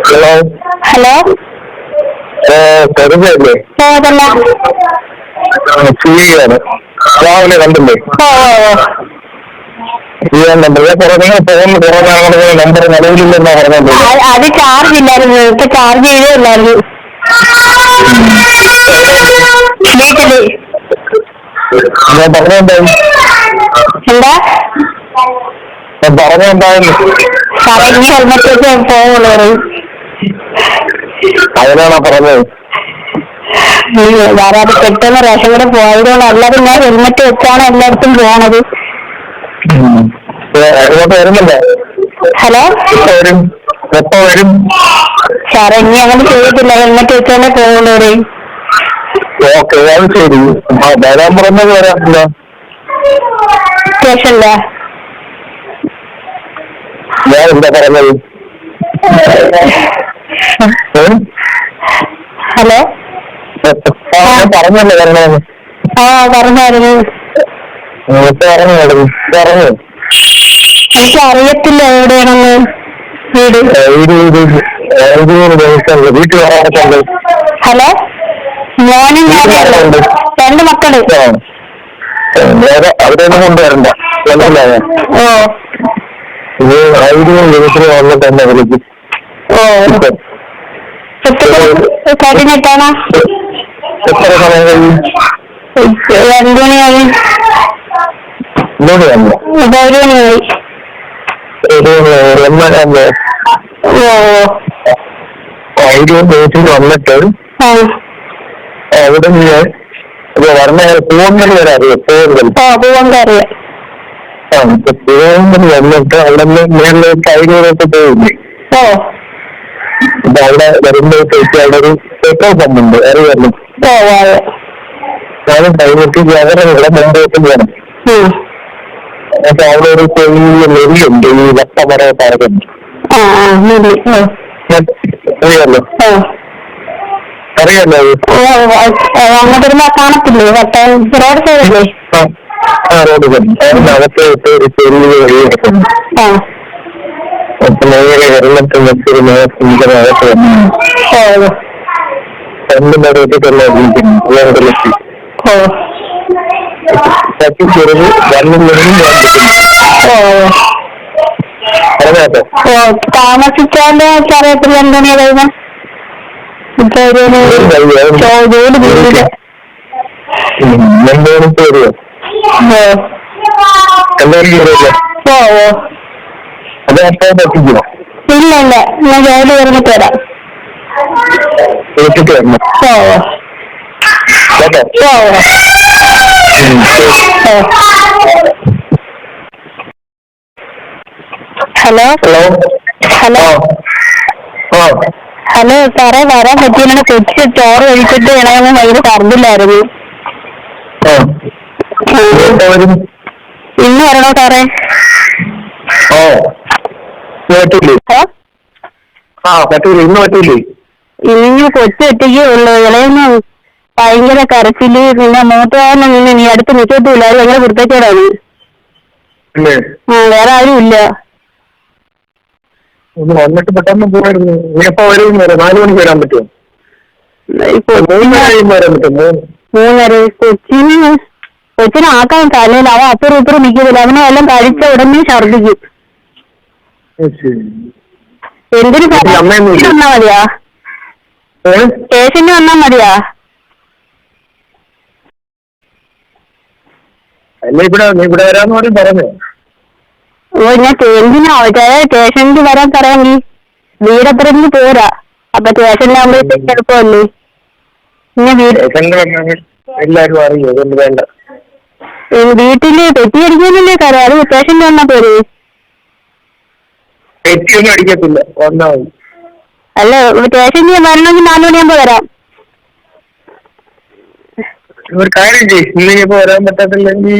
Hello hello കരുതല്ലേ അതല്ല ചെയ്യാണ് രാവിലെ കണ്ടില്ലേ ചെയ്യാൻ നമ്പർ നിങ്ങൾ ഫോൺ തുറന്നാണെന്ന് നമ്പർ നിലവിലില്ലെന്നാ പറഞ്ഞത്. അത് ചാർജ് ഇല്ലായിരുന്നു, ഇപ്പൊ ചാർജ് ചെയ്തേ ഇല്ലായിരുന്നു വീട്ടില്. ഞാൻ പറഞ്ഞെന്തായി എന്താ പറഞ്ഞെന്തായാലും പറഞ്ഞ ഹെൽമെറ്റ് വെച്ച് പോകുള്ളൂ. അതിനാണോ പറഞ്ഞത്? വേറെ പെട്ടെന്ന് റേഷൻ കൂടെ പോയതുകൊണ്ട് അല്ലാതെ ഞാൻ ഹെൽമെറ്റ് വെച്ചാണ് എല്ലായിടത്തും പോണത്. ഇങ്ങോട്ട് വരുന്നില്ലേ? ഹലോ എപ്പോ വരും? സാറേ ഇനി അങ്ങനെ ചെയ്തിട്ടില്ല, ഹെൽമെറ്റ് വെച്ചാലേ പോകുള്ളൂ. ഓക്കെ, അത് ശരി. വരാൻ പറഞ്ഞത് വരാറില്ല സ്റ്റേഷനില്ല. ഞാൻ എന്താ പറഞ്ഞത്? ഹലോ പറഞ്ഞല്ലേ വരണമെന്ന്? പറഞ്ഞായിരുന്നു. പറഞ്ഞു. എനിക്ക് അറിയത്തില്ല എവിടെയാണെന്ന് വീട്. വീട്ടിൽ വരാറുണ്ട്. ഹലോ മോനും ഞാനുണ്ട്, 2 മക്കള്. അവിടെ ഒന്നും കൊണ്ടുവരണ്ട, മനസ്സിലായോ? ഇത് വീട്ടിൽ വന്നിട്ട് തന്നെ വിളിക്കും. കഴിഞ്ഞിട്ടാണോ? എത്ര സമയം കഴിയും? 2 മണിയായി. 1 മണിയായി. വീട്ടിൽ വന്നിട്ട് അവിടെ പറഞ്ഞ പൂവങ്കൽ വരാറിയോ? പൂവങ്കൽ വന്നിട്ട് അവിടെ നിന്ന് മേളിലേക്ക് അയിലൂരൊക്കെ പോയില്ലേ? അപ്പൊ അവിടെ വരുമ്പോഴത്തേക്ക് അവിടെ ഒരു പെട്രോൾ പമ്പ് ഉണ്ട്, അറിയാമല്ലോ? ഞാനും കഴിഞ്ഞിട്ട് ജനങ്ങളുടെ മുമ്പോട്ട് പോകണം. അപ്പൊ അവിടെ ഒരു ചെറിയ നെല്ലുണ്ട്, ഈ വട്ടമര പറകുണ്ട്, അറിയാമല്ലോ? അറിയാമല്ലോ? അങ്ങോട്ട് കാണത്തില്ലേ റോഡ് സൈഡല്ലേ? റോഡ് അതിനകത്ത് ഒരു ചെറിയ വഴി കിടക്കുന്നു. അപ്പൊ നേരെ വെള്ളത്തിൽ വെച്ചൊരു നേരത്തെ രണ്ടിന്റെ ഇട്ടിട്ടുള്ള വീട്ടിലെത്തി ചെറുത് 2 മണിയും പറഞ്ഞോ. താമസിച്ചാല് അറിയത്തില്ല എന്താണ് കഴിയുന്നത്. പേരുയോ? അത് പറ്റിക്കോ? ഇല്ല ഞാൻ ജോലി കഴിഞ്ഞിട്ട് വരാം. വീട്ടിട്ട് വരണം കേട്ടോ. ഹലോ ഹലോ സാറേ, വരാൻ പറ്റിയില്ല. കൊച്ചു ചോറ് കഴിച്ചിട്ട് ഇളയൊന്നും വൈകിട്ട് കറണ്ടില്ലായിരുന്നു. ഇന്ന് വരണോ സാറേ? ഇന്ന് കൊച്ചു ഒറ്റയ്ക്കേ ഉള്ളൂ. ഇളയൊന്നും ഭയങ്കര കരച്ചില്, പിന്നെ മൂത്തവനും നിന്ന് നീ അടുത്ത് നിൽക്കത്തില്ല. അത് ഭയങ്കര വൃത്തിക്കേടാണ്. വേറെ ആരും ഇല്ല. വന്നിട്ട് പെട്ടെന്ന് പോയിരുന്നു. നീ എപ്പോ വരും? 4 മണിക്ക് വരാൻ പറ്റുമോ? 3 വരാൻ പറ്റുമോ? 3:30. കൊച്ചിനെ ആക്കാൻ തലയിൽ അവൻ അപ്പുറം ഇപ്പുറം നിൽക്കുന്നില്ല. അവനെ എല്ലാം കഴിച്ച ഉടനെ ഛർദിക്കും. എന്തിനു വന്നാ മതിയാ? സ്റ്റേഷനിൽ വന്നാ മതിയാ? അല്ല, ഇവിടെ വരാന്ന് പറഞ്ഞു. ഞാൻ എന്തിനാ സ്റ്റേഷനിൽ വരാൻ പറയാമെങ്കിൽ വീടപ്പുറത്ത് പോരാ. അപ്പൊ സ്റ്റേഷനിലാകുമ്പോഴത്തേക്ക് എളുപ്പമല്ലേ. എല്ലാരും അറിയോ? അതുകൊണ്ട് വേണ്ട. വീട്ടില് തെറ്റിയടിക്കാനല്ലേ കാര്യം. അത് സ്റ്റേഷനിൽ വന്നാ പോരെ. തെറ്റിയൊന്നും അടിക്കത്തില്ല, വന്നാ മതി. അല്ല, സ്റ്റേഷനിൽ വരണമെങ്കിൽ 4 മണിയാകുമ്പോ വരാം. ഒരു കാര്യം ചെയ്യും, ഇന്നിപ്പോ വരാൻ പറ്റത്തില്ലെങ്കിൽ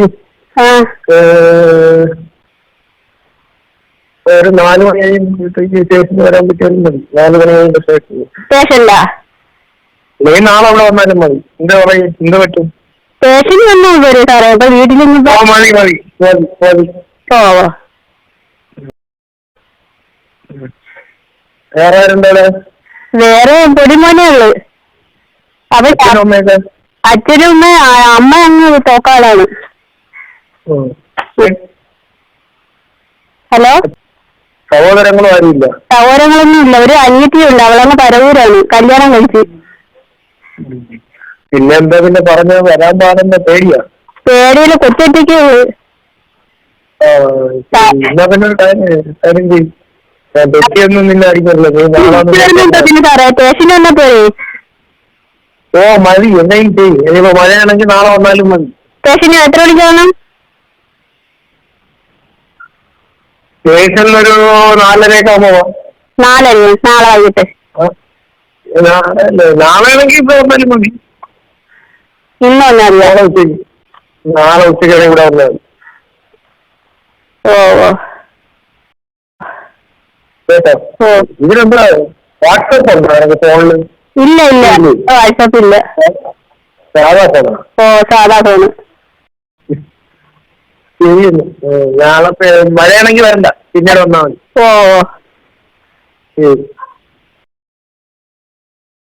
ഒരു 4 മണിയായി സ്റ്റേഷനിൽ വരാൻ പറ്റുമെങ്കിൽ മതി. 4 മണിയായി സ്റ്റേഷനിലാ. നീ നാളെ അവിടെ വന്നാലും മതി. എന്താ പറയും? എന്താ പറ്റും? സ്റ്റേഷനിൽ വന്നാൽ പോരെ സാറേ. അപ്പൊ വീട്ടിൽ മതി. വേറെ ആരുണ്ടോ? വേറെ പൊടിമോനേ ഉള്ളു. അപ്പൊ അച്ഛനും അമ്മ അങ്ങ് തോക്കാടാണ്. ഹലോ, സഹോദരങ്ങളും ആരുമില്ല? സഹോദരങ്ങളൊന്നും ഇല്ല. ഒരു അനിയത്തിയുണ്ട്, അവളങ്ങ് പരവൂരാണ്, കല്യാണം കഴിച്ച്. പിന്നെന്താ പിന്നെ പറഞ്ഞത് വരാൻ പാടെന്ന പേടിയാ? പേടിയില് കൊച്ചൊറ്റയ്ക്ക്. എന്നാ പിന്നെ കാര്യം ചെയ്യും, തെറ്റിയൊന്നും നിന്നെ അടിക്കല്ലോ. പിന്നെ സാറേ സ്റ്റേഷനിൽ വന്നാ പോരെ? ഓ മതി, എന്തെങ്കിലും ചെയ്യും. ഇനിയിപ്പോ മഴയാണെങ്കിൽ നാളെ വന്നാലും മതി. സ്റ്റേഷനിൽ എത്ര മണിക്ക് വേണം? സ്റ്റേഷനിലൊരു 4:30 ആകുമ്പോ. 4:00? നാളെ വൈകിട്ട്? നാളെ ആണെങ്കിൽ ഇപ്പൊ വന്നാലും മതി. ഇന്ന് വന്നാൽ മതി? നാളെ ഉച്ചയ്ക്ക് ഇവിടെ വന്നാൽ മതി. ഓ ഓ കേട്ടോ. ഇതിനെന്താ വാട്സപ്പ് ഉണ്ടോ എനിക്ക് ഫോണില്? ഇല്ല ഇല്ല, വാട്സപ്പ് ഇല്ല. സാധാ ഫോണോ? ഓ സാധാ ഫോണ്. നാളെ മഴയാണെങ്കിൽ വരണ്ട, പിന്നീട് വന്നാൽ മതി. ഓ ഓ ശരി.